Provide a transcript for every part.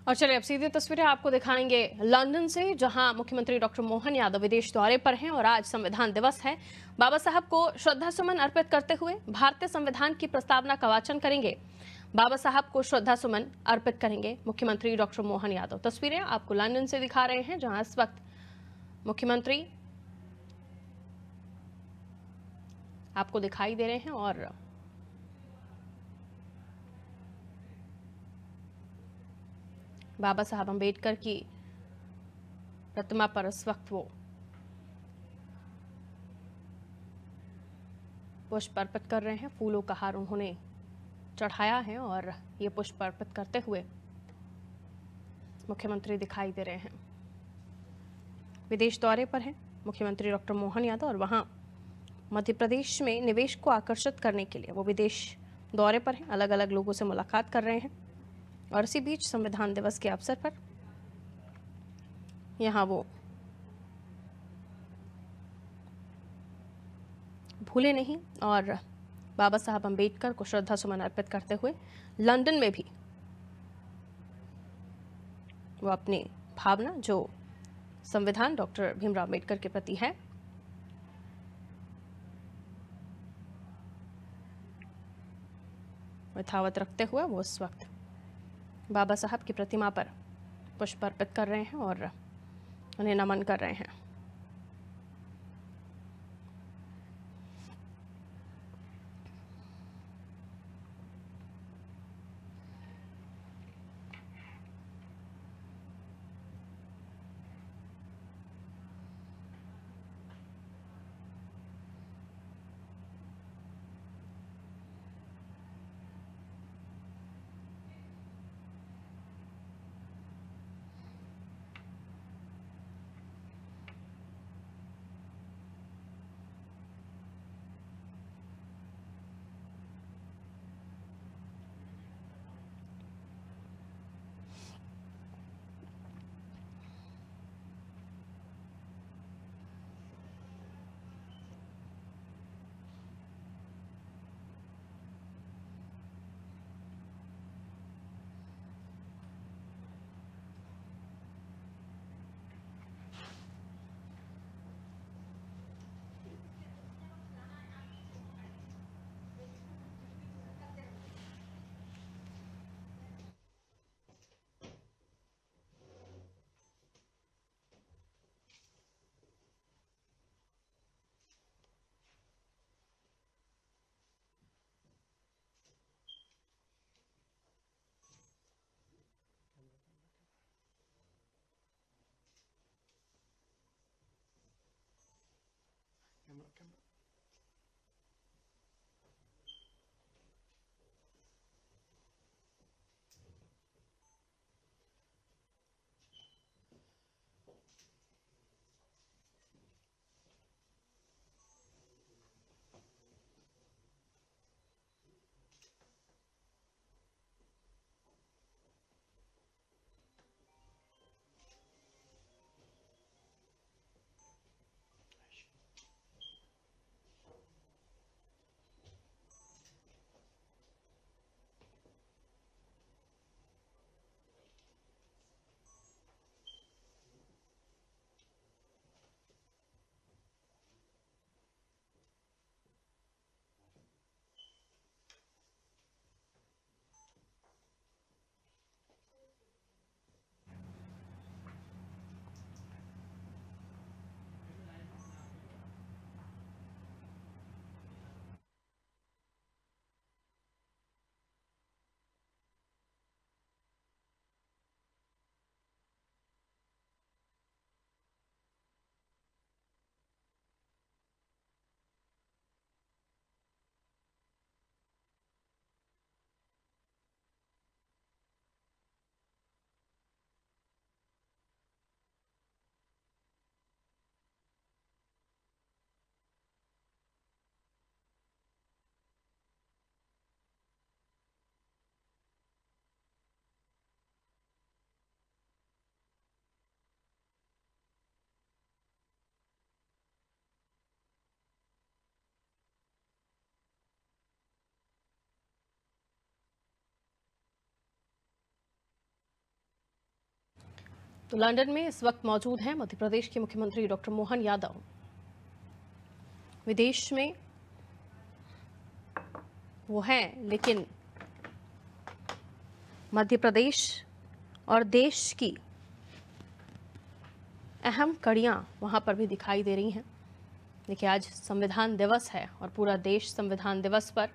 और चलिए अब सीधी तस्वीरें आपको दिखाएंगे लंदन से, जहां मुख्यमंत्री डॉक्टर मोहन यादव विदेश दौरे पर हैं और आज संविधान दिवस है। बाबा साहब को श्रद्धा सुमन अर्पित करते हुए भारतीय संविधान की प्रस्तावना का वाचन करेंगे। बाबा साहब को श्रद्धा सुमन अर्पित करेंगे मुख्यमंत्री डॉक्टर मोहन यादव। तस्वीरें आपको लंदन से दिखा रहे हैं, जहां इस वक्त मुख्यमंत्री आपको दिखाई दे रहे हैं और बाबा साहब अम्बेडकर की प्रतिमा पर इस वक्त वो पुष्प अर्पित कर रहे हैं। फूलों का हार उन्होंने चढ़ाया है और ये पुष्प अर्पित करते हुए मुख्यमंत्री दिखाई दे रहे हैं। विदेश दौरे पर हैं मुख्यमंत्री डॉक्टर मोहन यादव और वहां मध्य प्रदेश में निवेश को आकर्षित करने के लिए वो विदेश दौरे पर हैं। अलग अलग लोगों से मुलाकात कर रहे हैं और इसी बीच संविधान दिवस के अवसर पर यहाँ वो भूले नहीं और बाबा साहब अम्बेडकर को श्रद्धा सुमन अर्पित करते हुए लंदन में भी वो अपनी भावना जो संविधान डॉक्टर भीमराव अम्बेडकर के प्रति है यथावत रखते हुए वो इस वक्त बाबा साहब की प्रतिमा पर पुष्प अर्पित कर रहे हैं और उन्हें नमन कर रहे हैं। तो लंदन में इस वक्त मौजूद हैं मध्य प्रदेश के मुख्यमंत्री डॉक्टर मोहन यादव। विदेश में वो हैं, लेकिन मध्य प्रदेश और देश की अहम कड़ियां वहां पर भी दिखाई दे रही हैं। देखिए, आज संविधान दिवस है और पूरा देश संविधान दिवस पर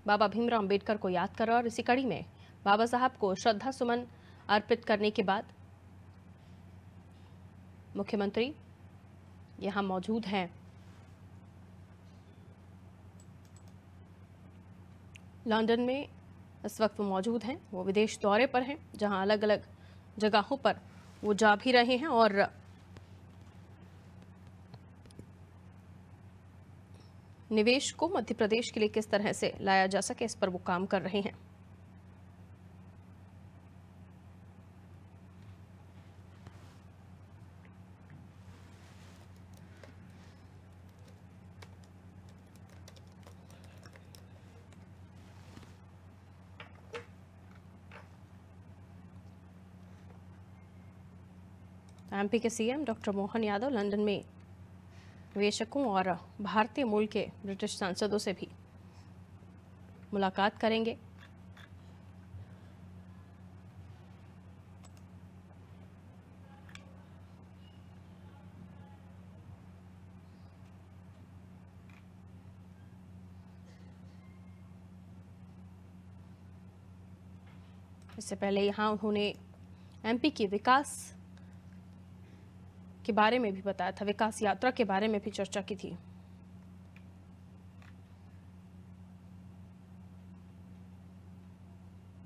बाबा भीमराव अंबेडकर को याद कर रहा है। और इसी कड़ी में बाबा साहब को श्रद्धा सुमन अर्पित करने के बाद मुख्यमंत्री यहां मौजूद हैं। लंदन में इस वक्त वो मौजूद हैं। वो विदेश दौरे पर हैं, जहां अलग अलग जगहों पर वो जा भी रहे हैं और निवेश को मध्य प्रदेश के लिए किस तरह से लाया जा सके, इस पर वो काम कर रहे हैं। एमपी के CM doctor Mohan Yadav London में निवेशकों और भारतीय मूल के ब्रिटिश सांसदों से भी मुलाकात करेंगे। इससे पहले यहाँ उन्होंने एमपी के विकास के बारे में भी बताया था, विकास यात्रा के बारे में भी चर्चा की थी।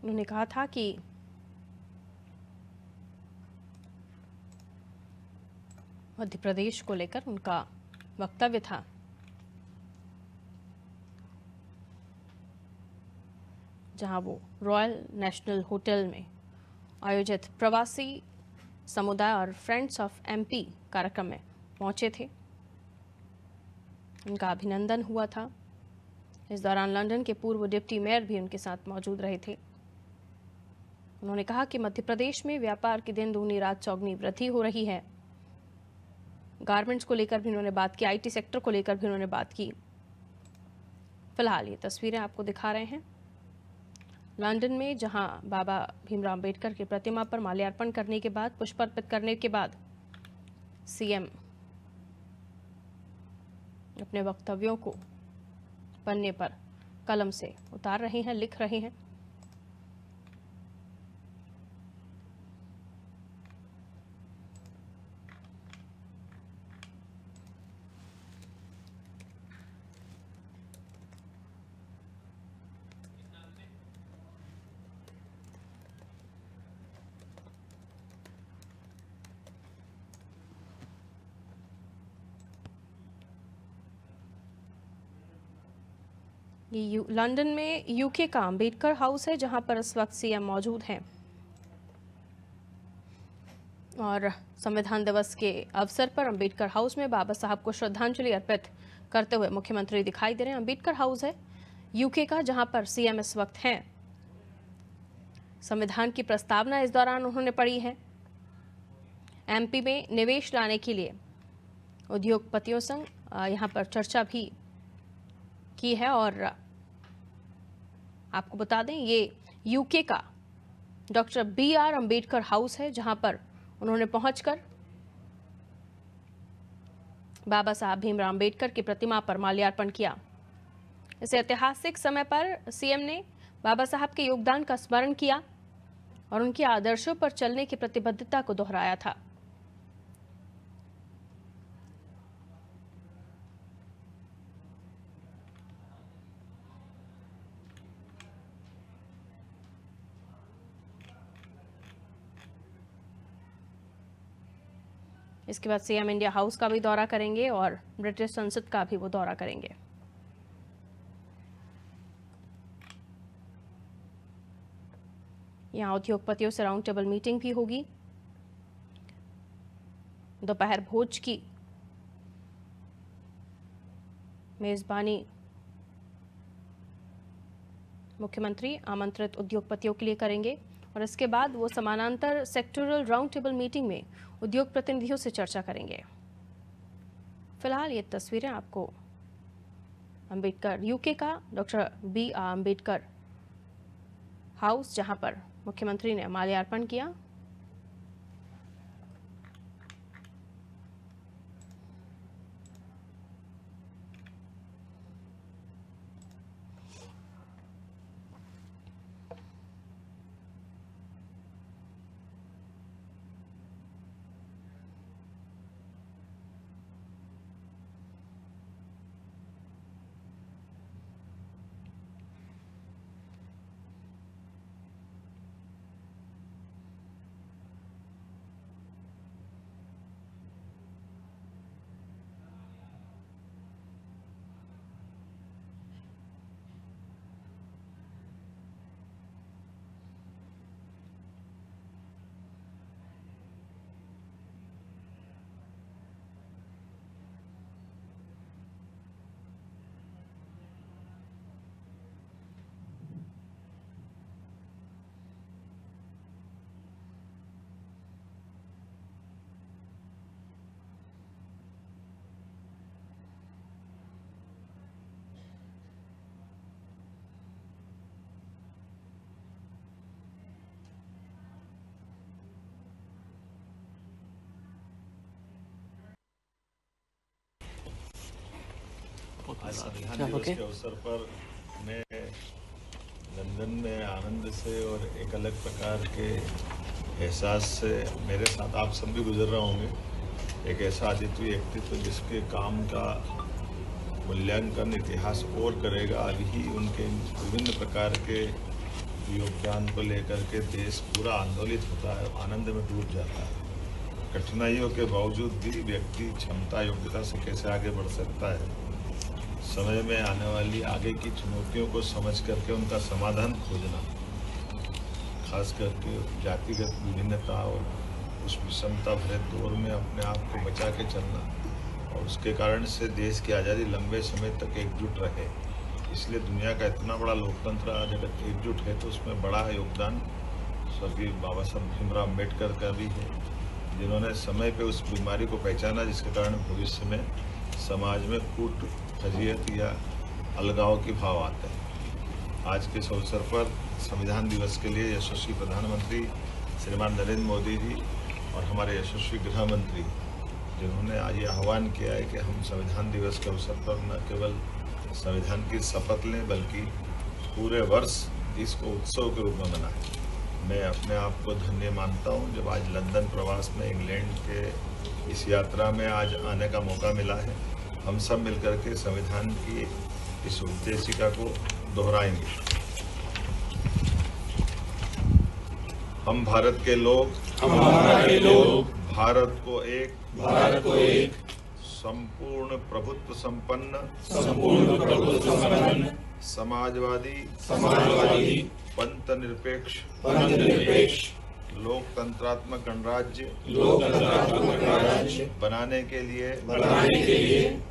उन्होंने कहा था कि मध्य प्रदेश को लेकर उनका वक्तव्य था। जहां वो रॉयल नेशनल होटल में आयोजित प्रवासी समुदाय और फ्रेंड्स ऑफ एमपी कार्यक्रम में पहुंचे थे। उनका अभिनंदन हुआ था। इस दौरान लंदन के पूर्व डिप्टी मेयर भी उनके साथ मौजूद रहे थे। उन्होंने कहा कि मध्य प्रदेश में व्यापार की दिन दूनी रात चौगुनी वृद्धि हो रही है। गारमेंट्स को लेकर भी उन्होंने बात की, आईटी सेक्टर को लेकर भी उन्होंने बात की। फिलहाल ये तस्वीरें आपको दिखा रहे हैं लंदन में, जहां बाबा भीमराव अंबेडकर की प्रतिमा पर माल्यार्पण करने के बाद, पुष्प अर्पित करने के बाद सीएम अपने वक्तव्यों को पन्ने पर कलम से उतार रहे हैं, लिख रहे हैं। ये लंदन में यूके का अंबेडकर हाउस है, जहां पर इस वक्त सीएम मौजूद हैं। और संविधान दिवस के अवसर पर अंबेडकर हाउस में बाबा साहब को श्रद्धांजलि अर्पित करते हुए मुख्यमंत्री दिखाई दे रहे हैं। अंबेडकर हाउस है यूके का, जहां पर सीएम इस वक्त हैं। संविधान की प्रस्तावना इस दौरान उन्होंने पढ़ी है। एमपी में निवेश लाने के लिए उद्योगपतियों संग यहां पर चर्चा भी की है। और आपको बता दें, ये यूके का डॉक्टर BR अंबेडकर हाउस है, जहां पर उन्होंने पहुंचकर बाबा साहब भीमराव अंबेडकर की प्रतिमा पर माल्यार्पण किया। इस ऐतिहासिक समय पर सीएम ने बाबा साहब के योगदान का स्मरण किया और उनके आदर्शों पर चलने की प्रतिबद्धता को दोहराया था। इसके बाद सीएम इंडिया हाउस का भी दौरा करेंगे और ब्रिटिश संसद का भी वो दौरा करेंगे। यहाँ उद्योगपतियों से राउंड टेबल मीटिंग भी होगी। दोपहर भोज की मेजबानी मुख्यमंत्री आमंत्रित उद्योगपतियों के लिए करेंगे। और और इसके बाद वो समानांतर सेक्टोरल राउंड टेबल मीटिंग में उद्योग प्रतिनिधियों से चर्चा करेंगे। फिलहाल ये तस्वीरें आपको अंबेडकर यूके का doctor B R Ambedkar house, जहां पर मुख्यमंत्री ने माल्यार्पण किया। आज संविधान दिवस के अवसर पर मैं लंदन में आनंद से और एक अलग प्रकार के एहसास से, मेरे साथ आप सब भी गुजर रहे होंगे। एक ऐसा अद्वितीय व्यक्तित्व जिसके काम का मूल्यांकन इतिहास और करेगा। अभी ही उनके विभिन्न प्रकार के योगदान को लेकर के देश पूरा आंदोलित होता है, आनंद में डूब जाता है। कठिनाइयों के बावजूद भी व्यक्ति क्षमता योग्यता से कैसे आगे बढ़ सकता है, समय में आने वाली आगे की चुनौतियों को समझ करके उनका समाधान खोजना, खास करके जातिगत विभिन्नता और उस विषमता भरे दौर में अपने आप को बचा के चलना, और उसके कारण से देश की आज़ादी लंबे समय तक एकजुट रहे। इसलिए दुनिया का इतना बड़ा लोकतंत्र आज अगर एकजुट है तो उसमें बड़ा योगदान स्वर्गीय बाबा साहब भीमराव अम्बेडकर का भी है, जिन्होंने समय पे उस बीमारी को पहचाना जिसके कारण भविष्य में समाज में फूट फजीयत या अलगाव की भाव आते हैं। आज के इस अवसर पर संविधान दिवस के लिए यशस्वी प्रधानमंत्री श्रीमान नरेंद्र मोदी जी और हमारे यशस्वी गृह मंत्री, जिन्होंने आज ये आह्वान किया है कि हम संविधान दिवस के अवसर पर न केवल संविधान की शपथ लें बल्कि पूरे वर्ष इसको उत्सव के रूप में मनाएं। मैं अपने आप को धन्य मानता हूँ जब आज लंदन प्रवास में इंग्लैंड के इस यात्रा में आज आने का मौका मिला है। हम सब मिलकर के संविधान की इस उद्देशिका को दोहराएंगे। हम भारत के लोग भारत को एक संपूर्ण प्रभुत्व संपन्न समाजवादी पंथ निरपेक्ष लोकतंत्रात्मक गणराज्य बनाने के लिए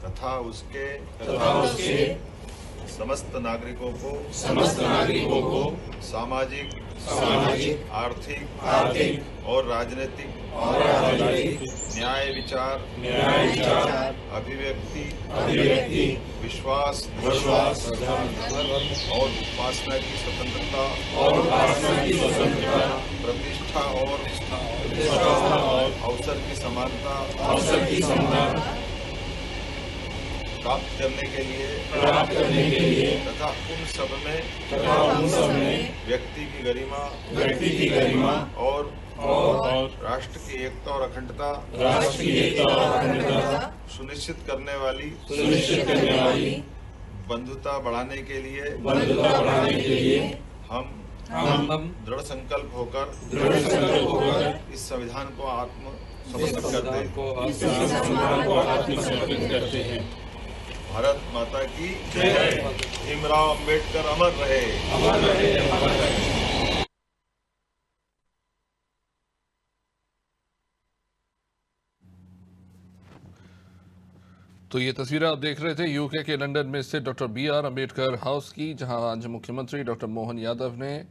तथा उसके समस्त नागरिकों को सामाजिक आर्थिक और राजनीतिक न्याय विचार अभिव्यक्ति विश्वास और उपासना की स्वतंत्रता प्रतिष्ठा और अवसर की समानता प्राप्त करने के लिए तथा उन सब में व्यक्ति की गरिमा और राष्ट्र की एकता और अखंडता सुनिश्चित करने वाली बंधुता बढ़ाने के लिए हम दृढ़ संकल्प होकर इस संविधान को आत्मसमर्पित करते हैं। भारत माता की जय। भीमराव अम्बेडकर अमर रहे। तो ये तस्वीरें आप देख रहे थे यूके के लंदन में स्थित doctor B R Ambedkar house की, जहां आज मुख्यमंत्री डॉक्टर मोहन यादव ने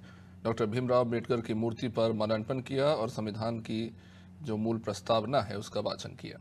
डॉक्टर भीमराव अम्बेडकर की मूर्ति पर माल्यार्पण किया और संविधान की जो मूल प्रस्तावना है उसका वाचन किया।